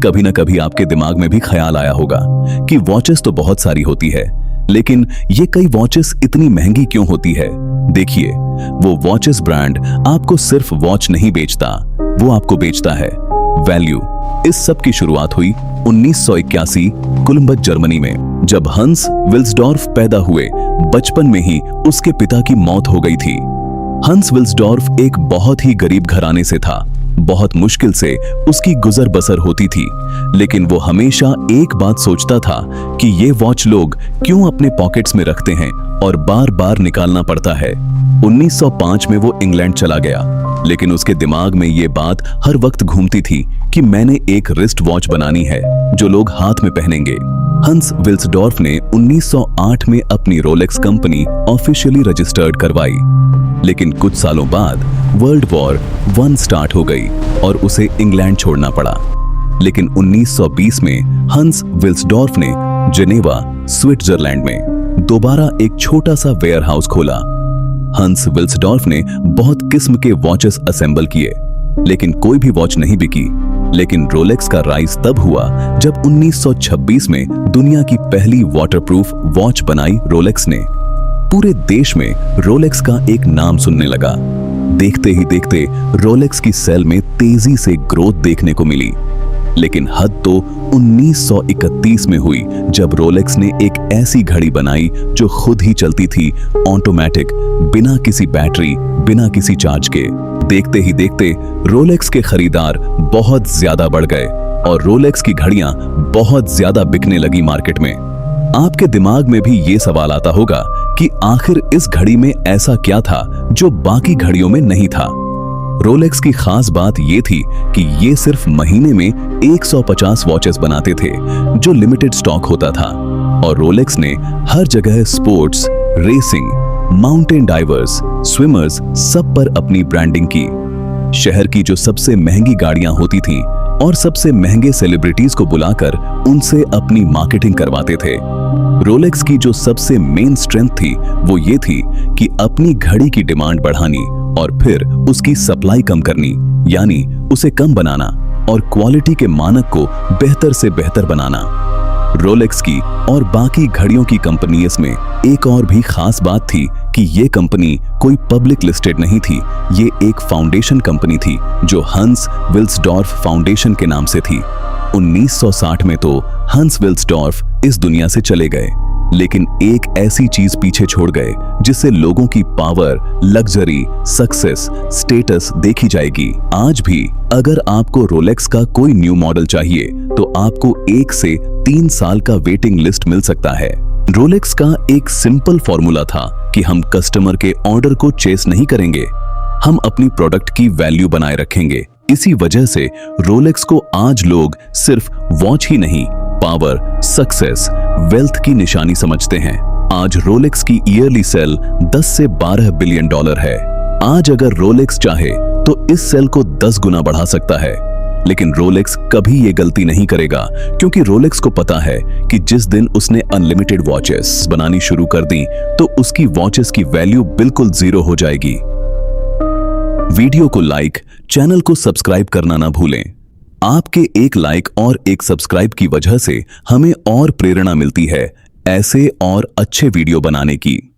कभी ना कभी आपके दिमाग में भी ख्याल आया होगा कि वॉचेस तो बहुत सारी होती है, लेकिन ये कई वॉचेस इतनी महंगी क्यों होती है। देखिए, वो वॉचेस ब्रांड आपको सिर्फ वॉच नहीं बेचता, वो आपको बेचता है वैल्यू। इस सब की शुरुआत हुई 1981 कोलंबस जर्मनी में, जब हंस विल्सडॉर्फ पैदा हुए। बचपन में ही उसके पिता की मौत हो गई थी। हंस विल्सडॉर्फ एक बहुत ही गरीब घराने से था। बहुत मुश्किल से उसकी गुजर बसर होती थी, लेकिन वो हमेशा एक बात सोचता था कि ये वॉच लोग क्यों अपने पॉकेट्स में रखते हैं और बार बार निकालना पड़ता है। 1905 में वो इंग्लैंड चला गया, लेकिन उसके दिमाग में ये बात हर वक्त घूमती थी कि मैंने एक रिस्ट वॉच बनानी है जो लोग हाथ में पहनेंगे। हंस विल्सडॉर्फ ने 1908 में अपनी रोलेक्स कंपनी ऑफिशियली रजिस्टर्ड करवाई, लेकिन कुछ सालों बाद वर्ल्ड वॉर 1 स्टार्ट हो गई और उसे इंग्लैंड छोड़ना पड़ा। लेकिन 1920 में हंस विल्सडॉर्फ ने जेनेवा, स्विट्जरलैंड में दोबारा एक छोटा सा वेयर हाउस खोला। हंस विल्सडॉर्फ ने बहुत किस्म के वॉचेस असेंबल किए, लेकिन कोई भी वॉच नहीं बिकी। लेकिन रोलेक्स का राइज तब हुआ जब 1926 में दुनिया की पहली वाटरप्रूफ वॉच बनाई रोलेक्स ने। पूरे देश में रोलेक्स का एक नाम सुनने लगा। देखते ही देखते रोलेक्स की सेल में तेजी से ग्रोथ देखने को मिली। लेकिन हद तो 1931 में हुई, जब रोलेक्स ने एक ऐसी घड़ी बनाई जो खुद ही चलती थी, ऑटोमेटिक, बिना किसी बैटरी, बिना किसी चार्ज के। देखते ही देखते रोलेक्स के खरीदार बहुत ज्यादा बढ़ गए और रोलेक्स की घड़ियां बहुत ज्यादा बिकने लगी मार्केट में। आपके दिमाग में भी ये सवाल आता होगा कि आखिर इस घड़ी में ऐसा क्या था जो बाकी घड़ियों में नहीं था। रोलेक्स की खास बात ये थी कि ये सिर्फ महीने में 150 वॉचेस बनाते थे, जो लिमिटेड स्टॉक होता था। और रोलेक्स ने हर जगह sports, racing, mountain diverse, swimmers, सब पर अपनी ब्रांडिंग की। शहर की जो सबसे महंगी गाड़ियां होती थीं और सबसे महंगे सेलिब्रिटीज को बुलाकर उनसे अपनी मार्केटिंग करवाते थे। रोलेक्स की जो सबसे मेन स्ट्रेंथ थी वो ये थी कि अपनी घड़ी की डिमांड बढ़ानी और फिर उसकी सप्लाई कम करनी, यानी उसे कम बनाना और क्वालिटी के मानक को बेहतर से बेहतर बनाना। रोलेक्स की और बाकी घड़ियों की कंपनीज में एक और भी खास बात थी कि ये कंपनी कोई पब्लिक लिस्टेड नहीं थी। ये एक फाउंडेशन कंपनी थी जो हंस विल्सडॉर्फ फाउंडेशन के नाम से थी। 1960 में तो हंस विल्सडॉर्फ इस दुनिया से चले गए, लेकिन एक ऐसी चीज पीछे छोड़ गए जिससे लोगों की पावर, लग्जरी, सक्सेस, स्टेटस देखी जाएगी। आज भी अगर आपको रोलेक्स का कोई न्यू मॉडल चाहिए तो आपको 1 से 3 साल का वेटिंग लिस्ट मिल सकता है। रोलेक्स का एक सिंपल फॉर्मूला था कि हम कस्टमर के ऑर्डर को चेस नहीं करेंगे, हम अपनी प्रोडक्ट की वैल्यू बनाए रखेंगे। इसी वजह से रोलेक्स को आज लोग सिर्फ वॉच ही नहीं, पावर, सक्सेस, वेल्थ की निशानी समझते हैं। आज रोलेक्स की ईयरली सेल 10 से 12 बिलियन डॉलर है। आज अगर रोलेक्स चाहे तो इस सेल को 10 गुना बढ़ा सकता है, लेकिन रोलेक्स कभी ये गलती नहीं करेगा, क्योंकि रोलेक्स को पता है कि जिस दिन उसने अनलिमिटेड वॉचेस बनानी शुरू कर दी तो उसकी वॉचेस की वैल्यू बिल्कुल जीरो हो जाएगी। वीडियो को लाइक, चैनल को सब्सक्राइब करना ना भूलें। आपके एक लाइक और एक सब्सक्राइब की वजह से हमें और प्रेरणा मिलती है ऐसे और अच्छे वीडियो बनाने की।